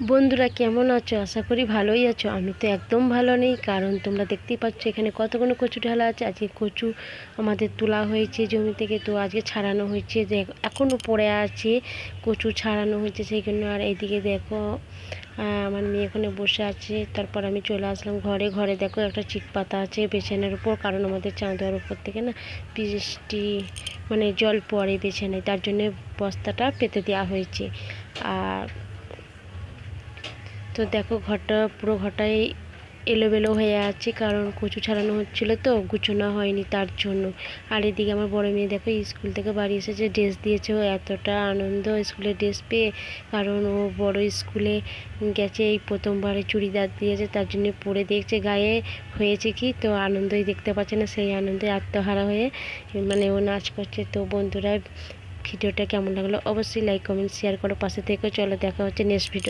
বন্ধুরা কেমন আছো? আশা করি ভালোই আছো। আমি তো একদম ভালো নেই, কারণ তোমরা দেখতেই পাচ্ছ এখানে কতগুলো কচু ঢালা আছে। আজকে কচু আমাদের তোলা হয়েছে জমি থেকে, তো আজকে ছাড়ানো হয়েছে, যে এখনও পড়ে আছে কচু ছাড়ানো হয়েছে সেই জন্য। আর এইদিকে দেখো আমার মেয়ে এখানে বসে আছে। তারপর আমি চলে আসলাম ঘরে। ঘরে দেখো একটা চিক পাতা আছে বিছানার উপর, কারণ আমাদের চাঁদোয়ার উপর থেকে না বৃষ্টি মানে জল পড়ে বিছানায়, তার জন্য বস্তাটা পেতে দেওয়া হয়েছে। আর তো দেখো পুরো ঘরটাই এলোমেলো হয়ে আছে, কারণ কচু ছাড়ানো হচ্ছিল তো গুছানো হয়নি তার জন্য। আর এদিকে আমার বড় মেয়ে দেখো স্কুল থেকে বাড়ি এসেছে, ড্রেস দিয়েছে, ও এতটা আনন্দ স্কুলে ড্রেস পেয়ে, কারণ ও বড় স্কুলে গেছে, এই প্রথমবারে চুড়িদার দিয়েছে, তার জন্য পরে দেখছে গায়ে হয়েছে কি, তো আনন্দই দেখতে পাচ্ছে না, সেই আনন্দে আত্মহারা হয়ে মানে ও নাচ করছে। তো বন্ধুরা ভিডিওটা কেমন লাগলো অবশ্যই লাইক কমেন্ট শেয়ার করো, পাশে থেকে চলো দেখা হচ্ছে নেক্সট ভিডিও।